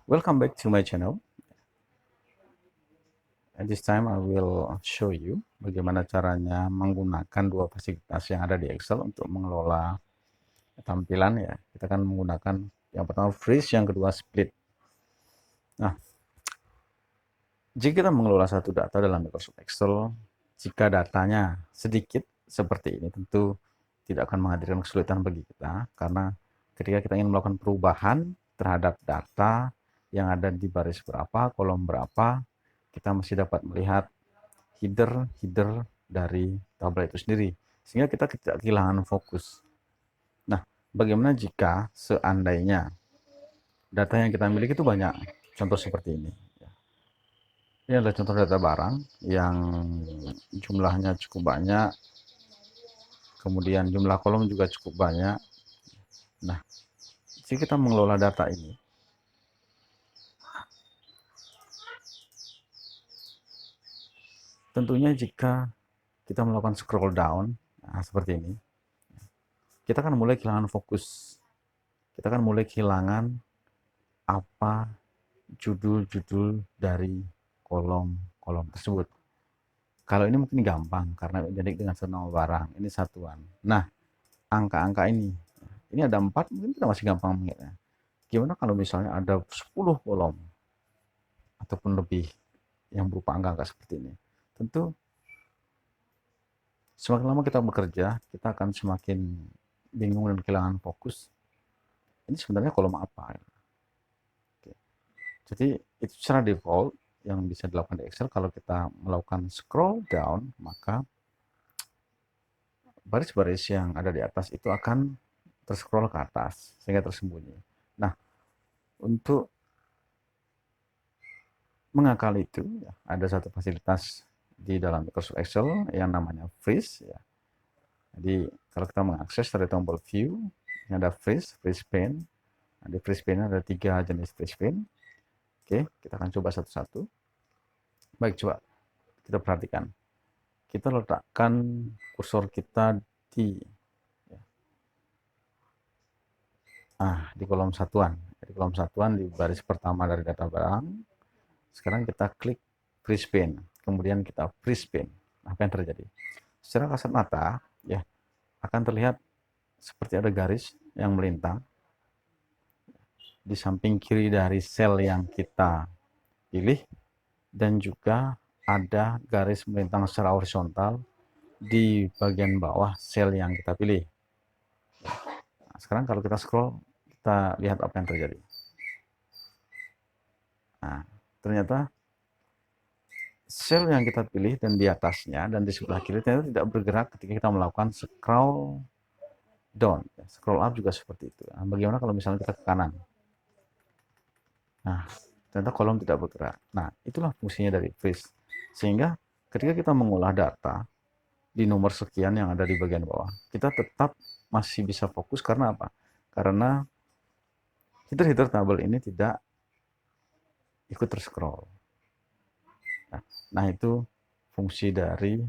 Welcome back to my channel. And this time I will show you bagaimana caranya menggunakan dua fasilitas yang ada di Excel untuk mengelola tampilan ya. Kita akan menggunakan yang pertama freeze, yang kedua split. Nah, jika kita mengelola satu data dalam Microsoft Excel, jika datanya sedikit seperti ini, tentu tidak akan menghadirkan kesulitan bagi kita, karena ketika kita ingin melakukan perubahan terhadap data yang ada di baris berapa, kolom berapa, kita masih dapat melihat header dari tabel itu sendiri, sehingga kita tidak kehilangan fokus. Nah, bagaimana jika seandainya data yang kita miliki itu banyak? Contoh seperti ini. Ini adalah contoh data barang yang jumlahnya cukup banyak, kemudian jumlah kolom juga cukup banyak. Nah, jika kita mengelola data ini, tentunya jika kita melakukan scroll down, nah seperti ini, kita akan mulai kehilangan fokus. Kita akan mulai kehilangan apa judul-judul dari kolom-kolom tersebut. Kalau ini mungkin gampang karena identik dengan nama barang, ini satuan. Nah, angka-angka ini ada 4, mungkin kita masih gampang mengingatnya. Gimana kalau misalnya ada 10 kolom ataupun lebih yang berupa angka-angka seperti ini? Tentu semakin lama kita bekerja, kita akan semakin bingung dan kehilangan fokus. Ini sebenarnya kolom apa? Oke. Jadi itu secara default yang bisa dilakukan di Excel. Kalau kita melakukan scroll down, maka baris-baris yang ada di atas itu akan terscroll ke atas sehingga tersembunyi. Nah, untuk mengakali itu ya, ada satu fasilitas di dalam Microsoft Excel yang namanya freeze ya. Jadi kalau kita mengakses dari tombol view, ini ada freeze pane. Nah, di freeze pane ada 3 jenis freeze pane. Oke, kita akan coba satu-satu. Baik, coba kita perhatikan. Kita letakkan kursor kita di di kolom satuan. Di kolom satuan di baris pertama dari data barang. Sekarang kita klik freeze pane, kemudian kita freeze pane. Apa yang terjadi? Secara kasat mata ya akan terlihat seperti ada garis yang melintang di samping kiri dari sel yang kita pilih, dan juga ada garis melintang secara horizontal di bagian bawah sel yang kita pilih. Nah, sekarang kalau kita scroll, kita lihat apa yang terjadi. Nah, ternyata sel yang kita pilih dan di atasnya dan di sebelah kiri ternyata tidak bergerak ketika kita melakukan scroll down. Scroll up juga seperti itu. Nah, bagaimana kalau misalnya kita ke kanan? Nah, ternyata kolom tidak bergerak. Nah, itulah fungsinya dari freeze. Sehingga ketika kita mengolah data di nomor sekian yang ada di bagian bawah, kita tetap masih bisa fokus. Karena apa? Karena header-header tabel ini tidak ikut terscroll. Nah, itu fungsi dari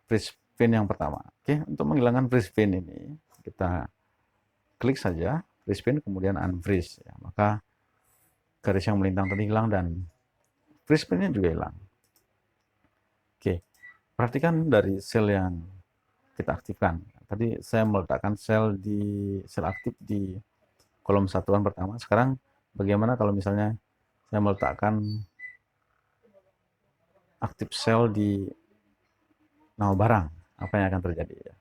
freeze pane yang pertama. Oke, untuk menghilangkan freeze pane ini, kita klik saja freeze pane kemudian unfreeze ya. Maka garis yang melintang tadi hilang dan freeze pane-nya juga hilang. Oke, perhatikan dari sel yang kita aktifkan. Tadi saya meletakkan sel aktif di kolom satuan pertama. Sekarang bagaimana kalau misalnya saya meletakkan aktif sel di nama barang? Apa yang akan terjadi ya?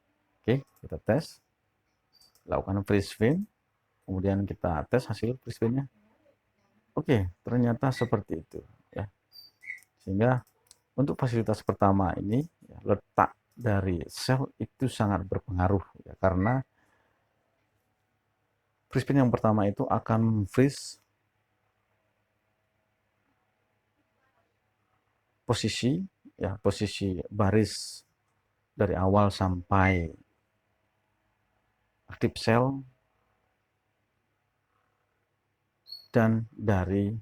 Oke, kita tes. Lakukan freeze pane, kemudian kita tes hasil freeze pane-nya. Oke, ternyata seperti itu ya. Sehingga untuk fasilitas pertama ini ya, letak dari sel itu sangat berpengaruh ya, karena freeze pane yang pertama itu akan freeze posisi baris dari awal sampai aktif sel dan dari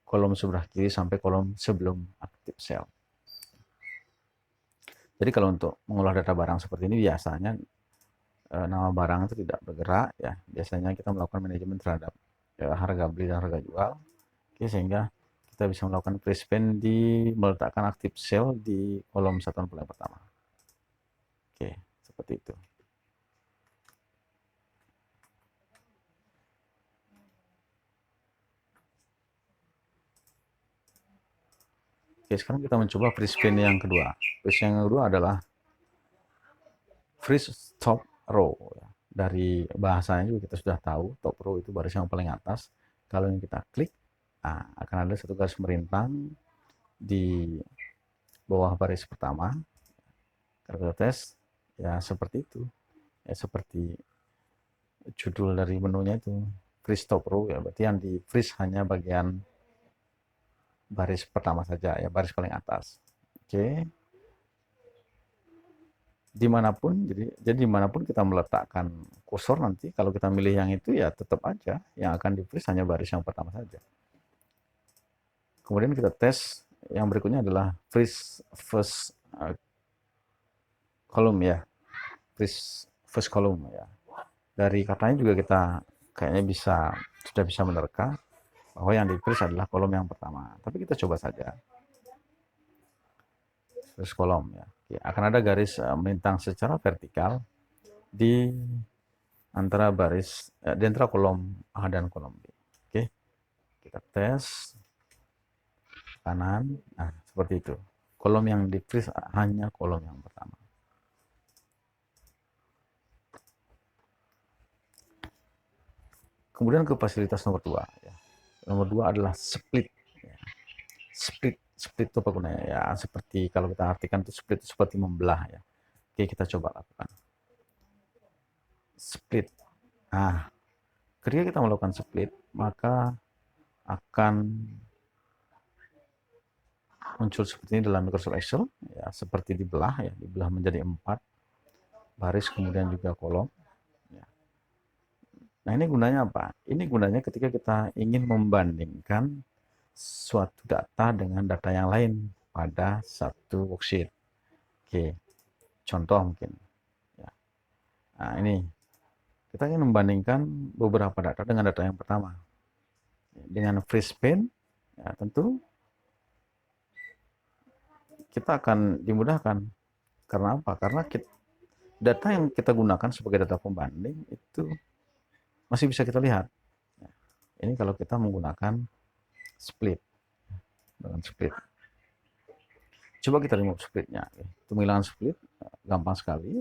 kolom sebelah kiri sampai kolom sebelum aktif sel. Jadi kalau untuk mengolah data barang seperti ini biasanya nama barang itu tidak bergerak ya. Biasanya kita melakukan manajemen terhadap ya, harga beli dan harga jual. Oke, sehingga kita bisa melakukan free spend meletakkan aktif sell di kolom satuan bulan pertama. Oke, seperti itu. Oke, sekarang kita mencoba free spend yang kedua. Free spend yang kedua adalah free stop row. Dari bahasanya juga kita sudah tahu, top row itu baris yang paling atas. Kalau yang kita klik, akan ada satu garis merintang di bawah baris pertama. Kalau kita tes, ya seperti itu. Ya seperti judul dari menunya itu, free stop row, ya berarti yang di freeze hanya bagian baris pertama saja, ya baris paling atas. Oke. Jadi dimanapun kita meletakkan kursor nanti, kalau kita milih yang itu ya tetap aja yang akan di freeze hanya baris yang pertama saja. Kemudian kita tes yang berikutnya adalah freeze first column, ya, freeze first column, ya. Dari katanya juga kita kayaknya sudah bisa menerka bahwa yang di freeze adalah kolom yang pertama, tapi kita coba saja. First column, ya. Oke, akan ada garis melintang secara vertikal di antara kolom A dan kolom B. Oke, kita tes kanan. Nah, seperti itu. Kolom yang di freeze hanya kolom yang pertama. Kemudian ke fasilitas nomor 2, ya. Nomor 2 adalah split, ya. Split itu apa gunanya? Ya, seperti kalau kita artikan itu split itu seperti membelah, ya. Oke, kita coba lakukan split. Nah, ketika kita melakukan split, maka akan muncul seperti ini dalam Microsoft Excel, ya, seperti dibelah, ya, dibelah menjadi 4 baris, kemudian juga kolom, ya. Nah, ini gunanya apa? Ini gunanya ketika kita ingin membandingkan suatu data dengan data yang lain pada satu worksheet. Oke, contoh mungkin, ya. Nah, ini kita ingin membandingkan beberapa data dengan data yang pertama. Dengan free spend, ya, tentu kita akan dimudahkan. Karena apa? Karena data yang kita gunakan sebagai data pembanding itu masih bisa kita lihat. Ini kalau kita menggunakan split, dengan split. Coba kita remove splitnya. Untuk menghilangkan split, gampang sekali.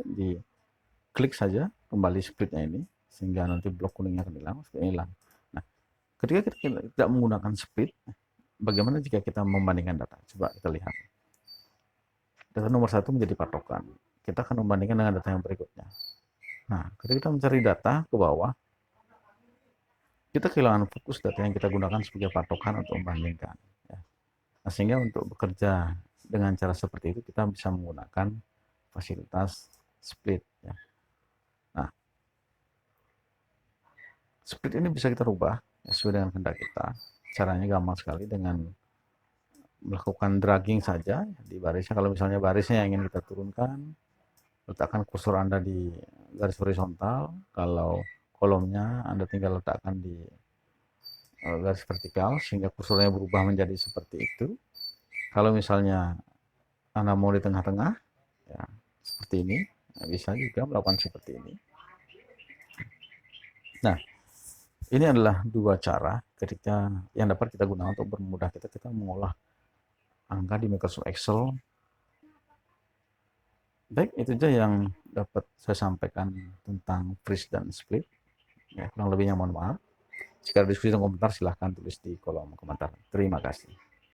Klik saja kembali splitnya ini, sehingga nanti blok kuningnya akan hilang. Nah, ketika kita tidak menggunakan split, bagaimana jika kita membandingkan data? Coba kita lihat. Data nomor 1 menjadi patokan. Kita akan membandingkan dengan data yang berikutnya. Nah, ketika kita mencari data ke bawah, kita kehilangan fokus data yang kita gunakan sebagai patokan untuk membandingkan. Ya. Nah, sehingga untuk bekerja dengan cara seperti itu, kita bisa menggunakan fasilitas split. Ya. Nah, split ini bisa kita rubah ya, sesuai dengan kehendak kita. Caranya gampang sekali dengan melakukan dragging saja di barisnya. Kalau misalnya barisnya yang ingin kita turunkan, letakkan kursor Anda di garis horizontal. Kalau kolomnya Anda tinggal letakkan di garis vertikal sehingga kursornya berubah menjadi seperti itu. Kalau misalnya Anda mau di tengah-tengah, ya seperti ini, bisa juga melakukan seperti ini. Nah, ini adalah dua cara ketika yang dapat kita gunakan untuk memudahkan kita mengolah angka di Microsoft Excel. Baik, itu saja yang dapat saya sampaikan tentang freeze dan split. Ya, kurang lebihnya mohon maaf. Jika ada diskusi dan komentar, silahkan tulis di kolom komentar. Terima kasih.